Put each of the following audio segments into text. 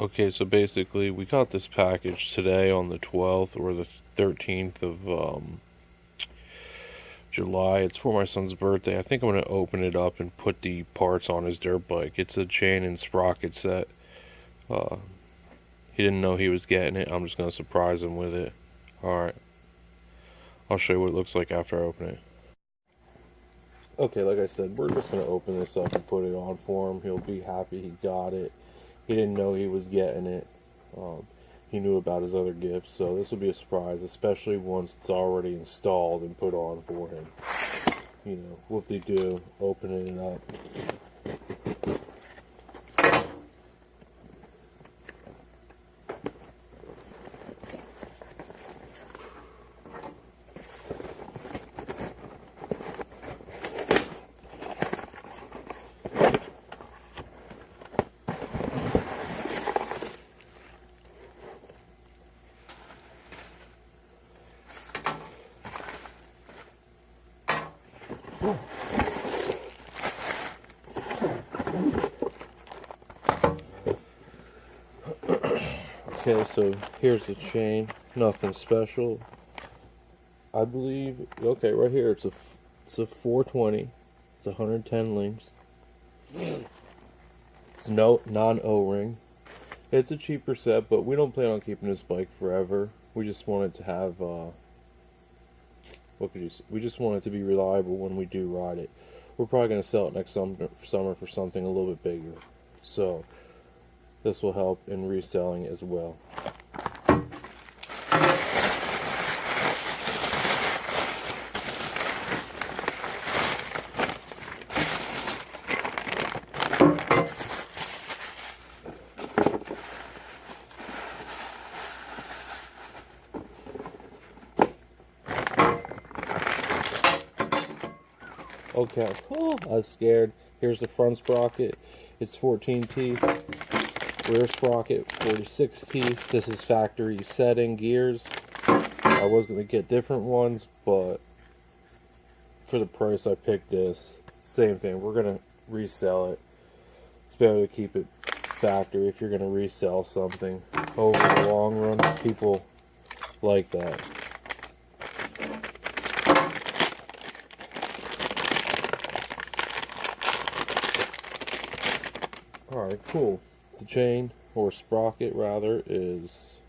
Okay, so basically we got this package today on the 12th or the 13th of July. It's for my son's birthday. I think I'm going to open it up and put the parts on his dirt bike. It's a chain and sprocket set. He didn't know he was getting it. I'm just going to surprise him with it. Alright. I'll show you what it looks like after I open it. Okay, like I said, we're just going to open this up and put it on for him. He'll be happy he got it. He didn't know he was getting it. He knew about his other gifts, so this will be a surprise, especially once it's already installed and put on for him. You know, whoop-de-doo, opening it up. Okay, so here's the chain. Nothing special. I believe. Okay, right here it's a 420. It's 110 links. It's non O-ring. It's a cheaper set, but we don't plan on keeping this bike forever. We just want it to have. We just want it to be reliable when we do ride it. We're probably going to sell it next summer for something a little bit bigger. So this will help in reselling as well. Okay, I was scared. Here's the front sprocket. It's 14 teeth. Rear sprocket, 46 teeth. This is factory setting gears. I was going to get different ones, but for the price I picked this. Same thing. We're going to resell it. It's better to keep it factory if you're going to resell something. Over the long run, people like that. Alright, cool. The chain, or sprocket rather, is...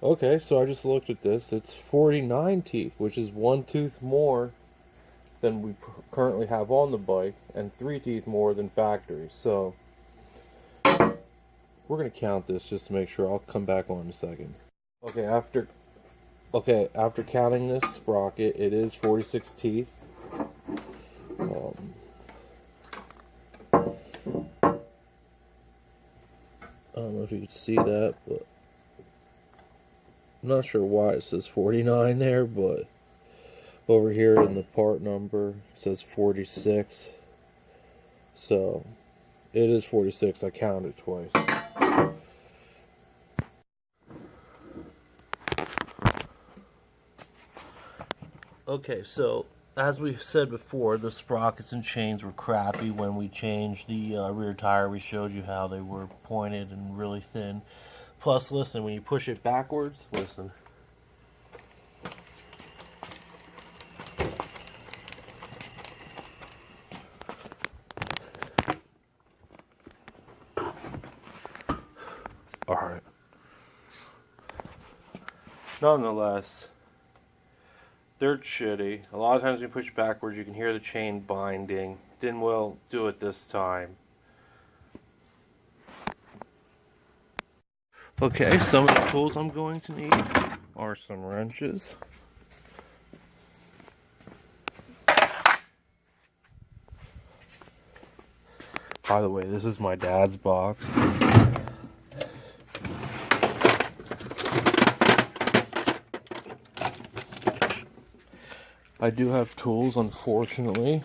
Okay, so I just looked at this. It's 49 teeth, which is 1 tooth more than we currently have on the bike, and 3 teeth more than factory. So, we're going to count this just to make sure. I'll come back on in a second. Okay, after counting this sprocket, it is 46 teeth. I don't know if you can see that, but I'm not sure why it says 49 there, but over here in the part number it says 46. So it is 46. I counted twice. Okay, so as we said before, the sprockets and chains were crappy when we changed the rear tire. We showed you how they were pointed and really thin. Plus, listen, when you push it backwards, listen. Alright. Nonetheless, they're shitty. A lot of times when you push backwards, you can hear the chain binding. Didn't well do it this time. Okay, some of the tools I'm going to need are some wrenches. By the way, this is my dad's box. I do have tools, unfortunately.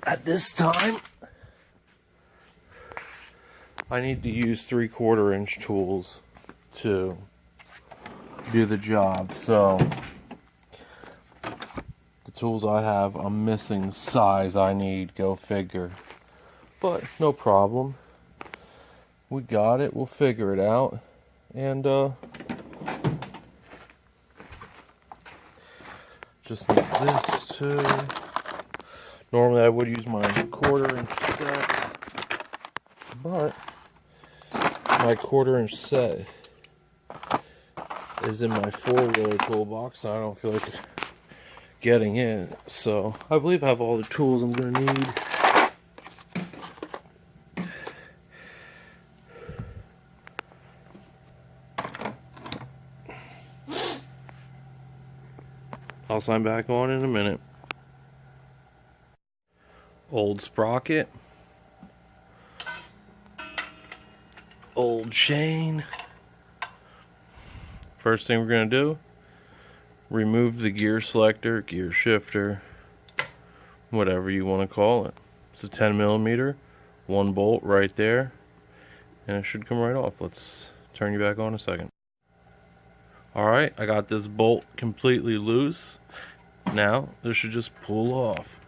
At this time, I need to use 3/4 inch tools to do the job. So, the tools I have, I'm missing size I need. Go figure. but no problem. We got it. We'll figure it out. And just need this too. Normally I would use my 1/4-inch set, but my 1/4-inch set is in my 4-wheeler toolbox, and I don't feel like getting in. So I believe I have all the tools I'm going to need. I'll sign back on in a minute. Old sprocket. Old chain. First thing we're going to do, remove the gear selector, gear shifter, whatever you want to call it. It's a 10mm, 1 bolt right there, and it should come right off. Let's turn you back on a second. Alright, I got this bolt completely loose. Now, this should just pull off.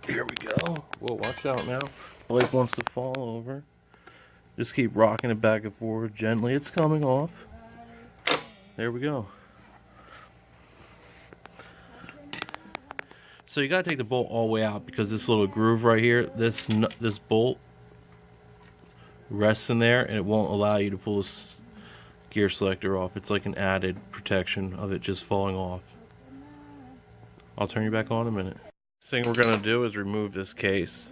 Here we go. Whoa, watch out now. Blake wants to fall over. Just keep rocking it back and forth gently. It's coming off. There we go. So you gotta take the bolt all the way out, because this little groove right here, this bolt rests in there, and it won't allow you to pull this gear selector off. It's like an added protection of it just falling off. I'll turn you back on in a minute. Thing we're gonna do is remove this case.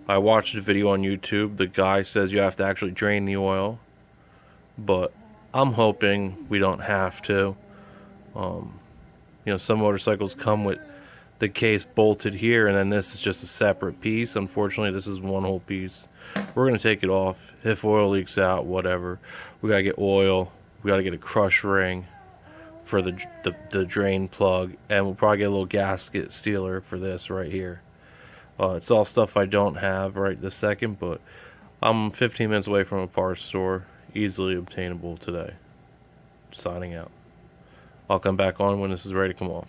I watched a video on YouTube. The guy says you have to actually drain the oil, but I'm hoping we don't have to. You know, some motorcycles come with the case bolted here, and then this is just a separate piece. Unfortunately, this is one whole piece. We're gonna take it off. If oil leaks out, whatever. We gotta get oil. We gotta get a crush ring for the drain plug, and we'll probably get a little gasket sealer for this right here. It's all stuff I don't have right this second, but I'm 15 minutes away from a parts store, easily obtainable today. Signing out. I'll come back on when this is ready to come off.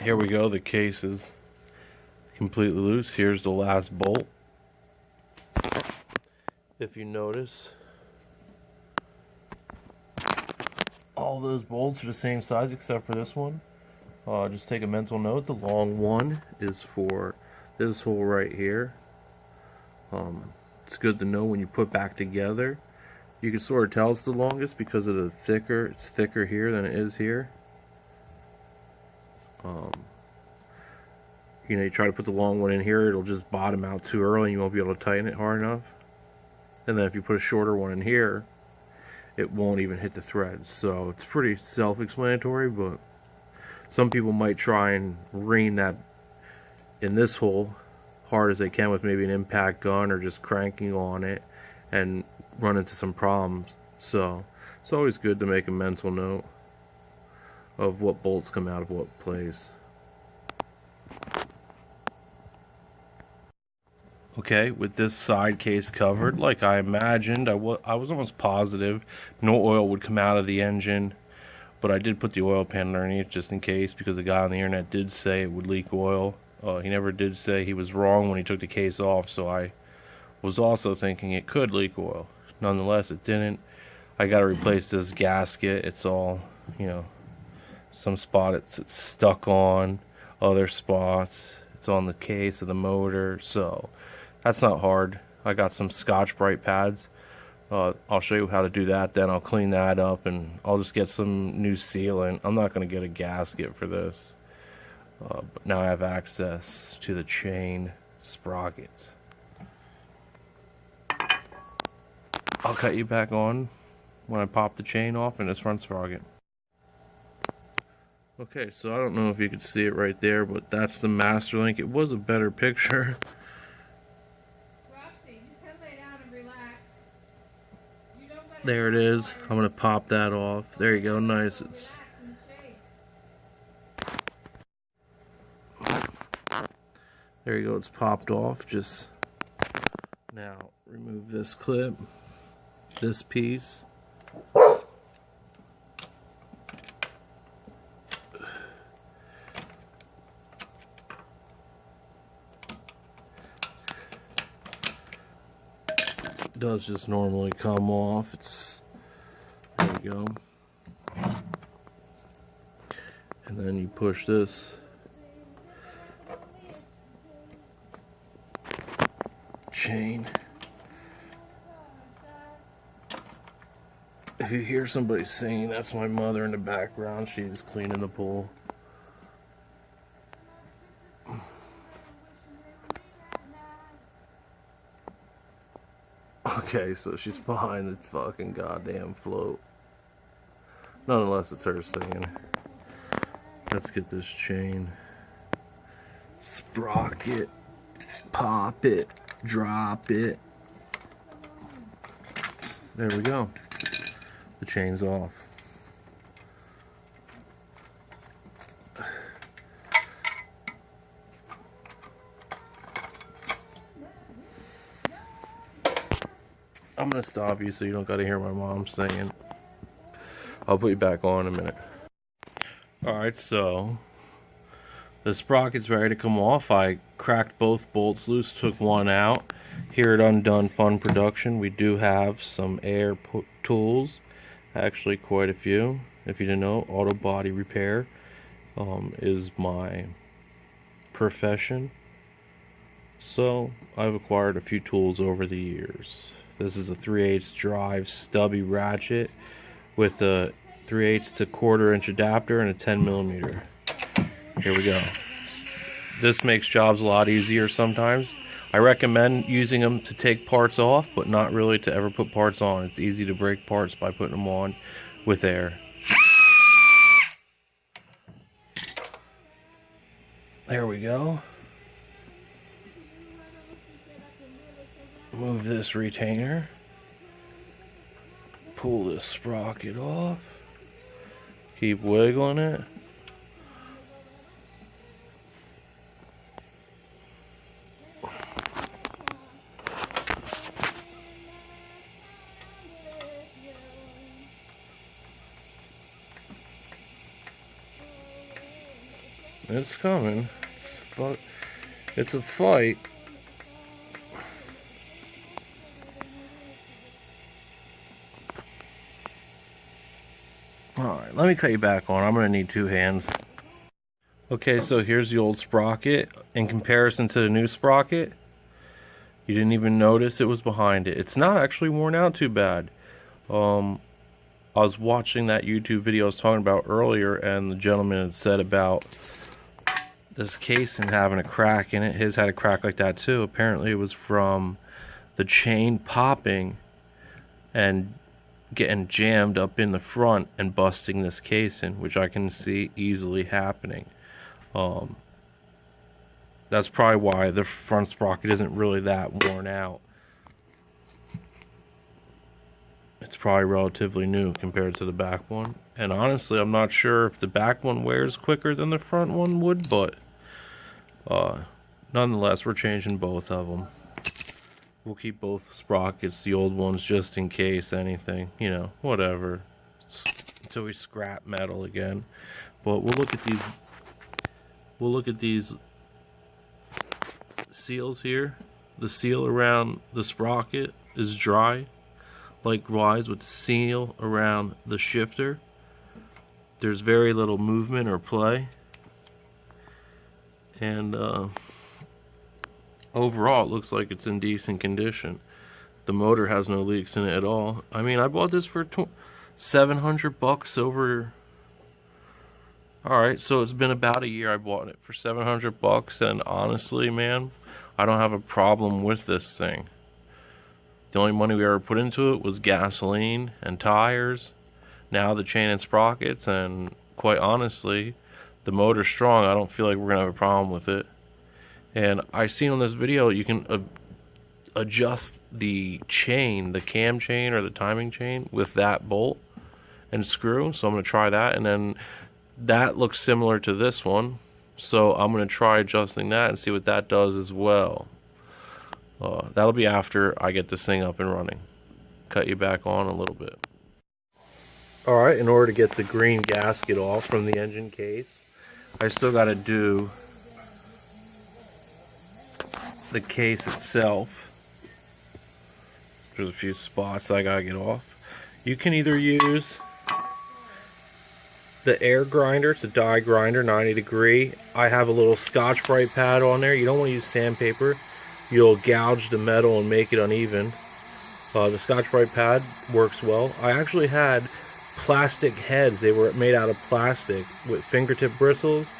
Here we go, the case is completely loose. Here's the last bolt. If you notice, all those bolts are the same size except for this one. Just take a mental note, the long one is for this hole right here. It's good to know when you put back together. You can sort of tell it's the longest because of it's thicker here than it is here. You know, you try to put the long one in here, it'll just bottom out too early and you won't be able to tighten it hard enough. And then if you put a shorter one in here, it won't even hit the threads. So it's pretty self-explanatory, but some people might try and rein that in this hole hard as they can with maybe an impact gun or just cranking on it and run into some problems. So it's always good to make a mental note of what bolts come out of what place. Okay, with this side case covered, like I imagined, I was almost positive no oil would come out of the engine, but I did put the oil pan underneath just in case, because the guy on the internet did say it would leak oil. He never did say he was wrong when he took the case off, so I was also thinking it could leak oil. Nonetheless, it didn't. I got to replace this gasket. It's all, you know, some spot it's stuck on, other spots it's on the case of the motor, so that's not hard. I got some Scotch-Brite pads. I'll show you how to do that, then I'll clean that up and I'll just get some new sealant. I'm not going to get a gasket for this. But now I have access to the chain sprocket. I'll cut you back on when I pop the chain off in this front sprocket. Okay, so I don't know if you could see it right there, but that's the master link. It was a better picture. There it is. I'm going to pop that off. There you go. Nice. There you go. It's popped off. Just now remove this clip, this piece. does just normally come off. There we go. And then you push this chain. If you hear somebody singing, that's my mother in the background. She's cleaning the pool. Okay, so she's behind the fucking goddamn float. Not unless it's her singing. Let's get this chain. Sprocket. Pop it. Drop it. There we go. The chain's off. I'm gonna stop you so you don't gotta hear my mom singing. I'll put you back on in a minute. Alright, so the sprocket's ready to come off. I cracked both bolts loose, took one out. Here at Undone Fun Production, we do have some air tools. Actually, quite a few. If you didn't know, auto body repair is my profession. So, I've acquired a few tools over the years. This is a 3/8 drive stubby ratchet with a 3/8 to 1/4 inch adapter and a 10mm. Here we go. This makes jobs a lot easier sometimes. I recommend using them to take parts off, but not really to ever put parts on. It's easy to break parts by putting them on with air. There we go. Move this retainer. Pull this sprocket off. Keep wiggling it. It's coming. It's a fight. Alright, let me cut you back on. I'm going to need 2 hands. Okay, so here's the old sprocket. In comparison to the new sprocket, you didn't even notice it was behind it. It's not actually worn out too bad. I was watching that YouTube video I was talking about earlier, and the gentleman had said about this casing having a crack in it. His had a crack like that too. Apparently it was from the chain popping and getting jammed up in the front and busting this casing, which I can see easily happening. That's probably why the front sprocket isn't really that worn out. It's probably relatively new compared to the back one. And honestly, I'm not sure if the back one wears quicker than the front one would, but nonetheless, we're changing both of them. We'll keep both sprockets, the old ones, just in case anything, you know, whatever, until we scrap metal again. But we'll look at these seals here. The seal around the sprocket is dry. Likewise with the seal around the shifter, there's very little movement or play. And overall, it looks like it's in decent condition. The motor has no leaks in it at all. I mean, I bought this for $700 over. Alright, so it's been about a year I bought it for $700, and honestly, man, I don't have a problem with this thing. The only money we ever put into it was gasoline and tires. Now the chain and sprockets, and quite honestly, the motor's strong. I don't feel like we're gonna have a problem with it. And I seen on this video you can adjust the chain, the cam chain or the timing chain, with that bolt and screw. So I'm gonna try that, and then that looks similar to this one. So I'm gonna try adjusting that and see what that does as well. That'll be after I get this thing up and running. Cut you back on a little bit. Alright, in order to get the green gasket off from the engine case, I still got to do the case itself. There's a few spots I gotta get off. You can either use the air grinder, it's a die grinder, 90 degree. I have a little Scotch-Brite pad on there. You don't want to use sandpaper. You'll gouge the metal and make it uneven. The Scotch-Brite pad works well. I actually had plastic heads. They were made out of plastic with fingertip bristles.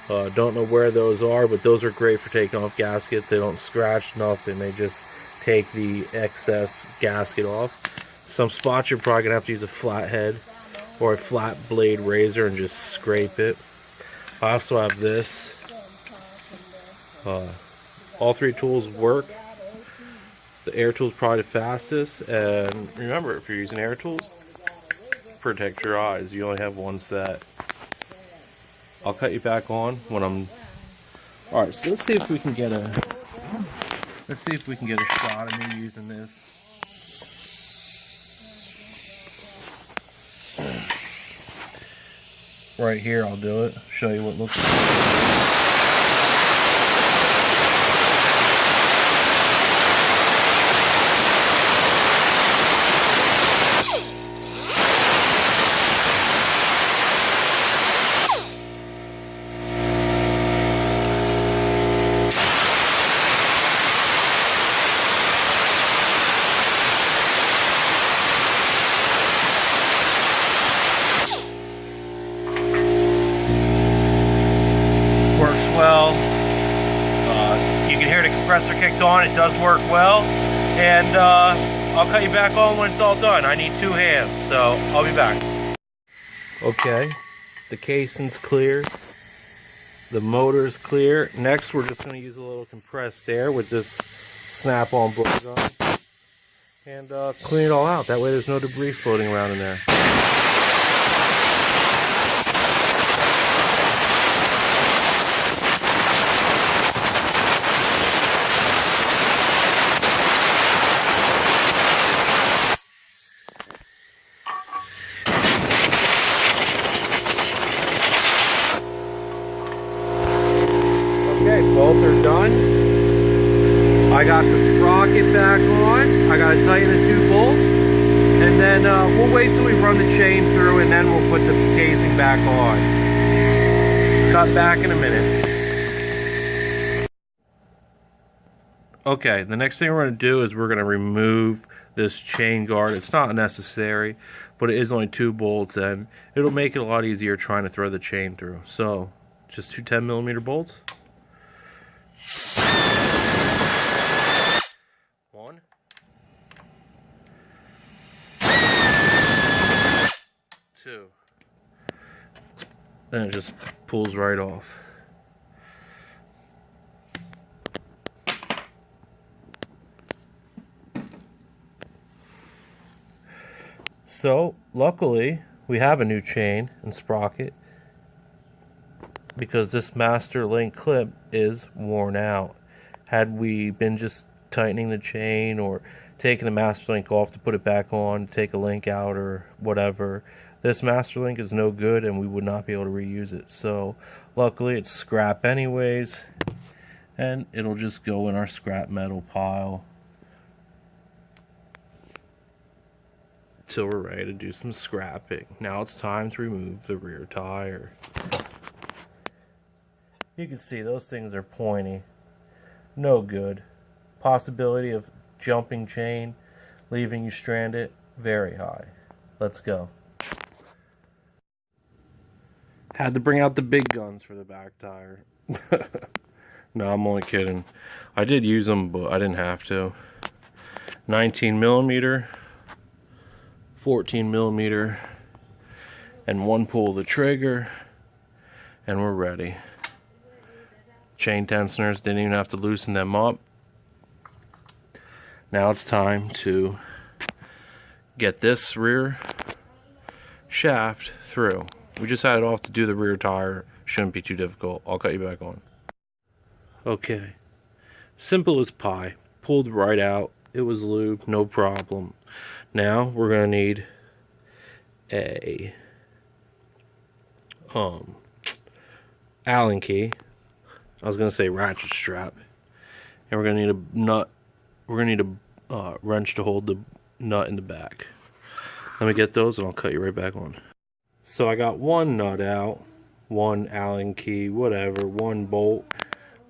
Don't know where those are, but those are great for taking off gaskets. They don't scratch nothing. They just take the excess gasket off. Some spots you're probably going to have to use a flat head or a flat blade razor and just scrape it. I also have this. All three tools work. The air tool is probably the fastest, and remember, if you're using air tools, protect your eyes. You only have one set. I'll cut you back on when I'm... Alright, so let's see if we can get a shot of me using this. Right here, I'll do it. Show you what it looks like. Well, you can hear the compressor kicked on. It does work well, and I'll cut you back on when it's all done. I need 2 hands, so I'll be back. Okay, the casing's clear, the motor's clear. Next, we're just going to use a little compressed air with this snap-on blow gun and clean it all out. That way there's no debris floating around in there. Both are done. I got the sprocket back on. I got to tighten the 2 bolts. And then we'll wait till we run the chain through, and then we'll put the casing back on. Cut back in a minute. Okay, the next thing we're going to do is we're going to remove this chain guard. It's not necessary, but it is only 2 bolts, and it'll make it a lot easier trying to throw the chain through. So, just 2 10mm bolts. 1, 2. Then it just pulls right off. So, luckily, we have a new chain and sprocket, because this master link clip is worn out. Had we been just tightening the chain or taking the master link off to put it back on, take a link out or whatever, this master link is no good and we would not be able to reuse it. So luckily it's scrap anyways, and it'll just go in our scrap metal pile till we're ready to do some scrapping. Now it's time to remove the rear tire. You can see those things are pointy. No good. Possibility of jumping chain, leaving you stranded, very high. Let's go. Had to bring out the big guns for the back tire. No, I'm only kidding. I did use them, but I didn't have to. 19mm, 14mm, and 1 pull of the trigger, and we're ready. Chain tensioners, didn't even have to loosen them up. Now it's time to get this rear shaft through. We just had it off to do the rear tire. Shouldn't be too difficult. I'll cut you back on. Okay. Simple as pie. Pulled right out. It was lubed, no problem. Now we're going to need a Allen key. I was going to say ratchet strap. And we're going to need a nut. We're going to need wrench to hold the nut in the back. Let me get those and I'll cut you right back on. So I got one nut out, one Allen key, whatever, one bolt.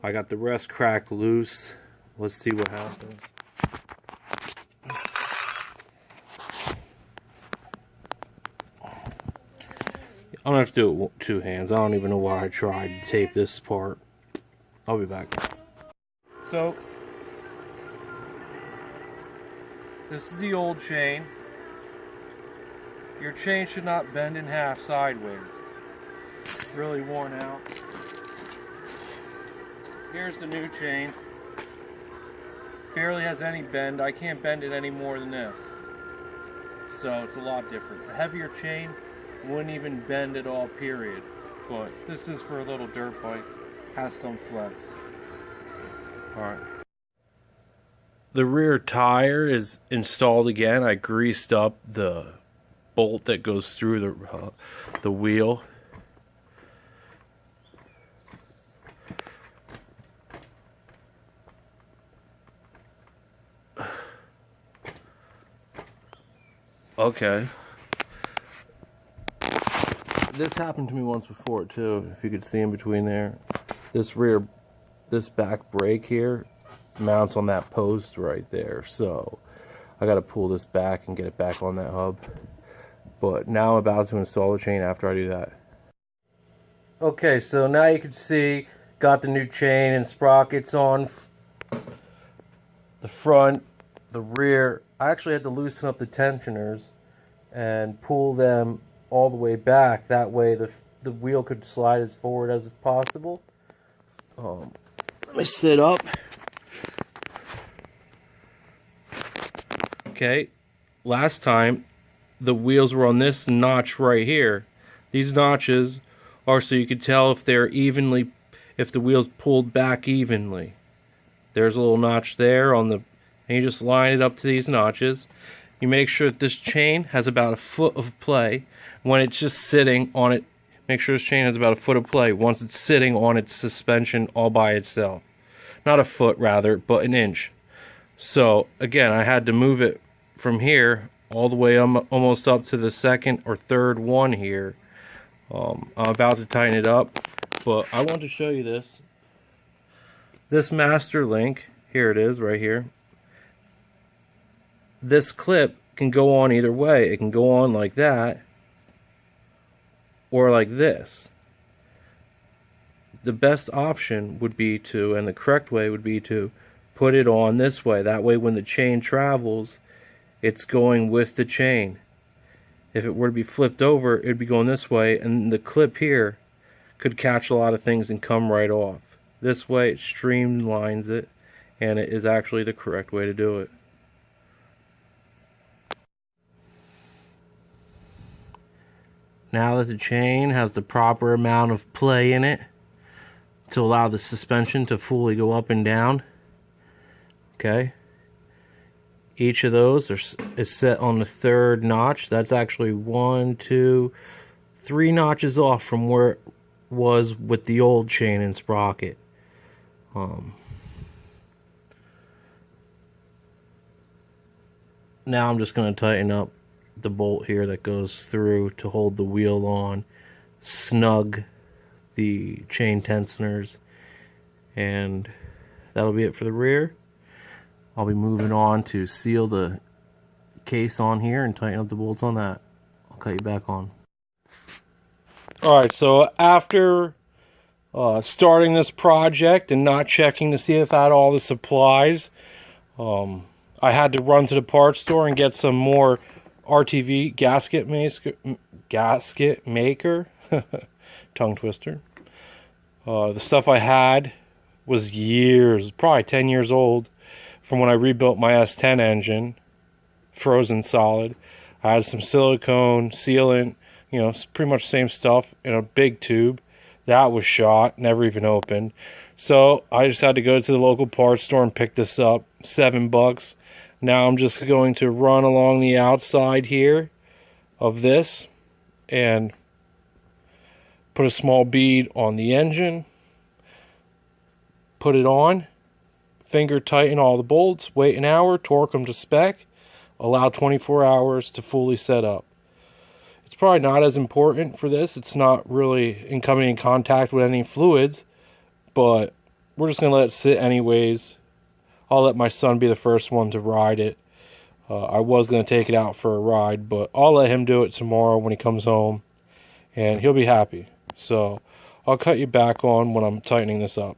I got the rest cracked loose. Let's see what happens. I'm gonna have to do it with two hands. I don't even know why I tried to tape this part. I'll be back. So, this is the old chain. Your chain should not bend in half sideways. It's really worn out. Here's the new chain. Barely has any bend. I can't bend it any more than this. So it's a lot different. A heavier chain wouldn't even bend at all, period. But this is for a little dirt bike. Has some flex. Alright. The rear tire is installed again. I greased up the bolt that goes through the wheel. Okay. This happened to me once before too, if you could see in between there. This back brake here mounts on that post right there, so I gotta pull this back and get it back on that hub. But now I'm about to install the chain after I do that. Okay, so now you can see, got the new chain and sprockets on the front, the rear. I actually had to loosen up the tensioners and pull them all the way back. That way the wheel could slide as forward as possible. Let me sit up. Okay, last time the wheels were on this notch right here. These notches are so you can tell if they're evenly, if the wheel's pulled back evenly. There's a little notch there on the, and you just line it up to these notches. You make sure that this chain has about a foot of play. When it's just sitting on it, make sure this chain has about a foot of play once it's sitting on its suspension all by itself. Not a foot, rather, but an inch. So, again, I had to move it from here all the way almost up to the second or third one here. I'm about to tighten it up, but I want to show you this. This master link, here it is, right here. This clip can go on either way. It can go on like that or like this. The best option would be to, and the correct way would be to put it on this way. That way when the chain travels, it's going with the chain. If it were to be flipped over, it would be going this way, and the clip here could catch a lot of things and come right off. This way it streamlines it, and it is actually the correct way to do it. Now that the chain has the proper amount of play in it to allow the suspension to fully go up and down, okay, each of those is set on the third notch. That's actually 1, 2, 3 notches off from where it was with the old chain and sprocket. Now I'm just going to tighten up the bolt here that goes through to hold the wheel on, snug the chain tensioners, and that'll be it for the rear. I'll be moving on to seal the case on here and tighten up the bolts on that. I'll cut you back on. Alright, so after starting this project and not checking to see if I had all the supplies, I had to run to the parts store and get some more RTV gasket maker. Tongue twister. The stuff I had was years, probably 10 years old, from when I rebuilt my S10 engine, frozen solid. I had some silicone sealant, you know, pretty much same stuff in a big tube. That was shot, never even opened. So I just had to go to the local parts store and pick this up, $7. Now I'm just going to run along the outside here of this and put a small bead on the engine, put it on, finger tighten all the bolts, wait an hour, torque them to spec, allow 24 hours to fully set up. It's probably not as important for this. It's not really coming in contact with any fluids, but we're just going to let it sit anyways. I'll let my son be the first one to ride it. I was going to take it out for a ride, but I'll let him do it tomorrow when he comes home, and he'll be happy. So I'll cut you back on when I'm tightening this up.